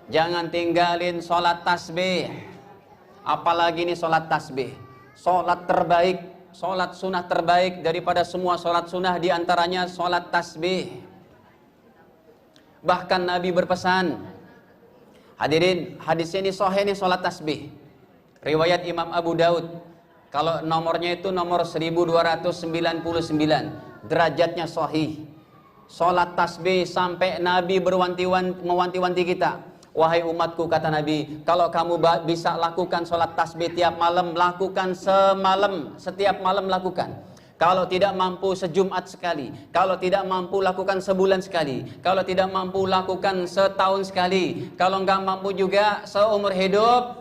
Jangan tinggalin sholat tasbih. Apalagi ini sholat tasbih. Sholat terbaik, sholat sunnah terbaik daripada semua sholat sunnah, diantaranya sholat tasbih. Bahkan Nabi berpesan, hadirin, hadis ini sahih, ini sholat tasbih, riwayat Imam Abu Daud. Kalau nomornya itu nomor 1299, derajatnya sahih. Sholat tasbih sampai Nabi mewanti-wanti kita, wahai umatku, kata Nabi, kalau kamu bisa lakukan sholat tasbih tiap malam, lakukan setiap malam lakukan. Kalau tidak mampu sejumat sekali, kalau tidak mampu lakukan sebulan sekali, kalau tidak mampu lakukan setahun sekali, kalau nggak mampu juga seumur hidup,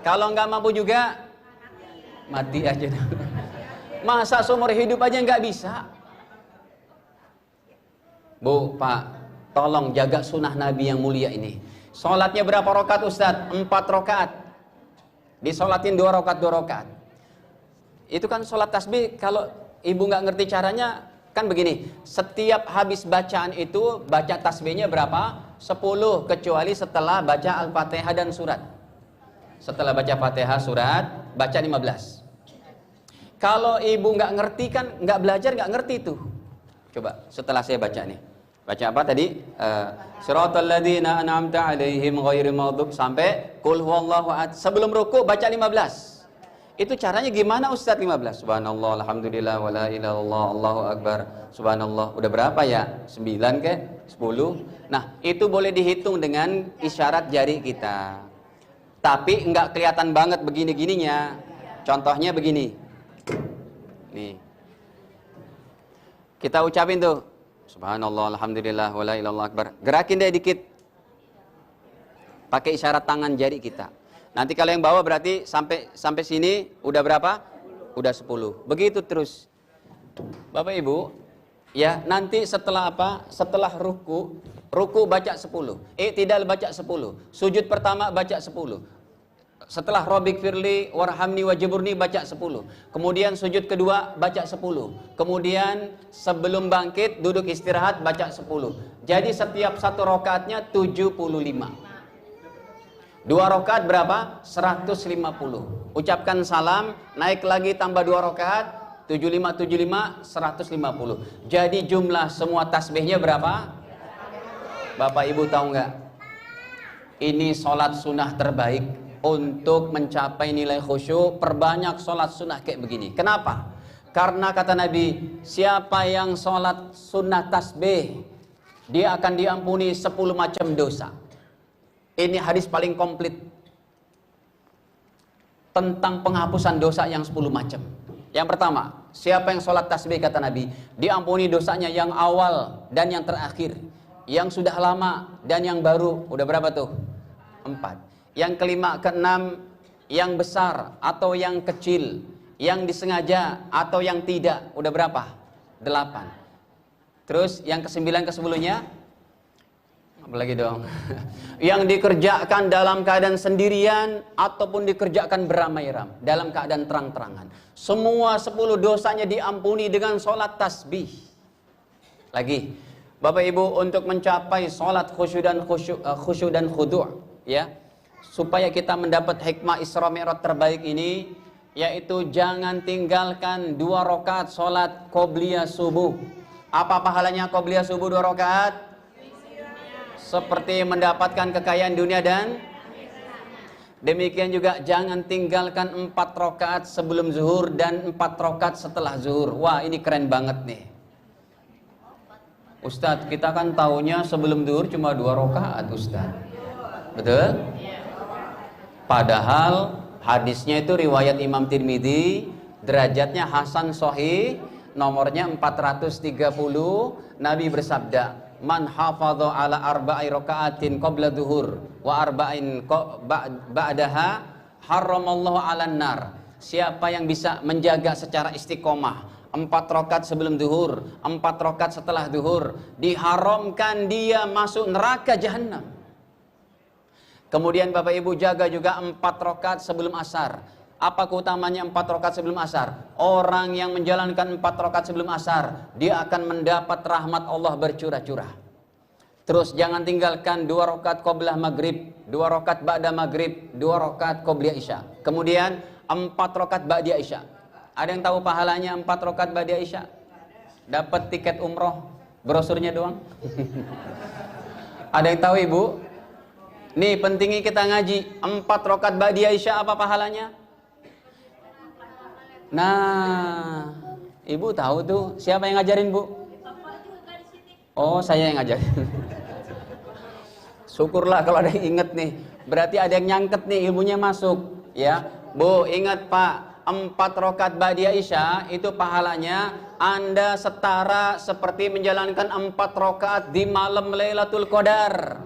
kalau nggak mampu juga mati aja. Masa seumur hidup aja nggak bisa? Bu, Pak, tolong jaga sunnah Nabi yang mulia ini. Sholatnya berapa rakaat Ustadz? 4 rakaat. Disolatin 2 rakaat 2 rakaat. Itu kan sholat tasbih. Kalau ibu nggak ngerti caranya, kan begini, setiap habis bacaan itu baca tasbihnya berapa? 10, kecuali setelah baca Al-Fatihah dan surat. Setelah baca Fatihah surat, baca 15. Kalau ibu nggak ngerti, kan nggak belajar, nggak ngerti tuh. Coba setelah saya baca nih, baca apa tadi? Siratal ladzina an'amta 'alaihim ghairil maghdub sampai qul huwallahu ahad. Sebelum ruku baca 15. Itu caranya gimana Ustaz? 15. Subhanallah, alhamdulillah, wala ilaha illallah, Allahu akbar. Subhanallah. Udah berapa ya? 9 ke? 10. Nah, itu boleh dihitung dengan isyarat jari kita. Tapi enggak kelihatan banget begini-gininya. Contohnya begini. Nih. Kita ucapin tuh. Subhanallah, alhamdulillah, wala ilaha illallah, akbar. Gerakin deh dikit. Pakai isyarat tangan jari kita. Nanti kalau yang bawa berarti sampai sini udah berapa? Udah 10. Begitu terus. Bapak Ibu, ya, nanti setelah apa? Setelah ruku baca 10. I'tidal baca 10. Sujud pertama baca 10. Setelah Rabbik firli warhamni wajburni baca 10. Kemudian sujud kedua baca 10. Kemudian sebelum bangkit duduk istirahat baca 10. Jadi setiap satu rakaatnya 75. 2 rakaat berapa? 150. Ucapkan salam, naik lagi tambah 2 rakaat, 75, 150. Jadi jumlah semua tasbihnya berapa? Bapak Ibu tahu nggak? Ini sholat sunnah terbaik. Untuk mencapai nilai khusyuk, perbanyak sholat sunnah kayak begini. Kenapa? Karena kata Nabi, siapa yang sholat sunnah tasbih, dia akan diampuni 10 macam dosa. Ini hadis paling komplit tentang penghapusan dosa yang 10 macam. Yang pertama, siapa yang sholat tasbih, kata Nabi, diampuni dosanya yang awal dan yang terakhir, yang sudah lama dan yang baru. Udah berapa tuh? 4. Yang kelima, keenam, yang besar atau yang kecil, yang disengaja atau yang tidak. Udah berapa? 8. Terus yang ke-9 ke-10-nya? Apalagi dong. Yang dikerjakan dalam keadaan sendirian ataupun dikerjakan beramai-ramai, dalam keadaan terang-terangan. Semua 10 dosanya diampuni dengan sholat tasbih. Lagi, Bapak Ibu, untuk mencapai sholat khusyuk dan khudu', ya, supaya kita mendapat hikmah Isra Mi'raj terbaik ini, yaitu jangan tinggalkan 2 rakaat sholat qobliyah subuh. Apa pahalanya qobliyah subuh 2 rakaat? Seperti mendapatkan kekayaan dunia dan demikian juga jangan tinggalkan 4 rakaat sebelum zuhur dan 4 rakaat setelah zuhur. Wah, ini keren banget nih. Ustadz, kita kan taunya sebelum zuhur cuma 2 rakaat, Ustadz. Betul? Padahal hadisnya itu riwayat Imam Tirmidzi, derajatnya hasan sahih, nomornya 430. Nabi bersabda, man hafadha ala arba'i raka'atin qabla dhuhur wa arba'in ba'daha haramallahu 'alan nar. Siapa yang bisa menjaga secara istiqomah 4 rakaat sebelum zuhur, 4 rakaat setelah zuhur, diharamkan dia masuk neraka jahanam. Kemudian Bapak Ibu jaga juga 4 rakaat sebelum asar. Apa keutamanya 4 rakaat sebelum asar? Orang yang menjalankan 4 rakaat sebelum asar, dia akan mendapat rahmat Allah bercurah-curah. Terus jangan tinggalkan 2 rakaat qablah maghrib, 2 rakaat ba'da maghrib, 2 rakaat qobliyah isya. Kemudian 4 rakaat ba'da isya. Ada yang tahu pahalanya 4 rakaat ba'da isya? Dapat tiket umroh, brosurnya doang. Ada yang tahu ibu? Nih pentingnya kita ngaji 4 rakaat ba'da isya apa pahalanya? Nah, ibu tahu tuh. Siapa yang ngajarin bu? Oh, saya yang ngajarin. Syukurlah kalau ada yang inget nih. Berarti ada yang nyangket nih, ilmunya masuk. Ya, bu, ingat pak, 4 rakaat ba'da isya itu pahalanya Anda setara seperti menjalankan 4 rakaat di malam Lailatul Qadar.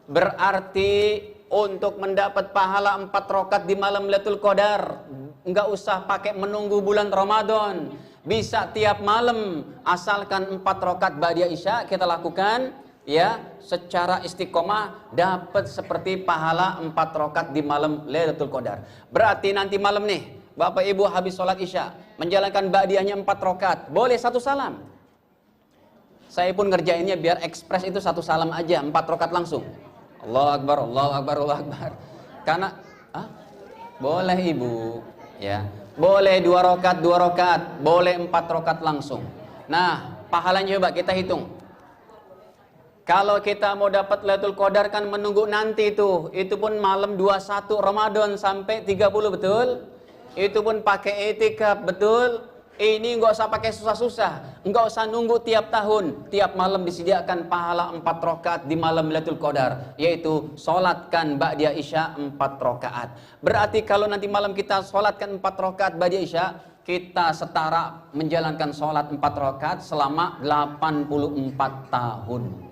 Berarti untuk mendapat pahala 4 rakaat di malam Lailatul Qadar, enggak usah pakai menunggu bulan Ramadan. Bisa tiap malam, asalkan 4 rakaat ba'da isya kita lakukan. Ya, secara istiqomah dapat seperti pahala 4 rakaat di malam Lailatul Qadar. Berarti nanti malam nih, Bapak Ibu habis sholat isya, menjalankan ba'diyahnya 4 rakaat, boleh 1 salam. Saya pun ngerjainnya biar ekspres itu 1 salam aja, 4 rakaat langsung. Allahu Akbar, Allahu Akbar, Allahu Akbar. Karena, boleh Ibu, ya, boleh 2 rakaat, 2 rakaat, boleh 4 rakaat langsung. Nah, pahalanya coba kita hitung. Kalau kita mau dapat Lailatul Qadar kan menunggu nanti itu pun malam 21 Ramadan sampai 30 betul? Itu pun pakai i'tikaf betul? Ini nggak usah pakai susah-susah, nggak usah nunggu tiap tahun, tiap malam disediakan pahala 4 rakaat di malam Lailatul Qadar, yaitu sholatkan ba'da isya 4 rakaat. Berarti kalau nanti malam kita sholatkan 4 rakaat ba'da isya, kita setara menjalankan sholat 4 rakaat selama 84 tahun.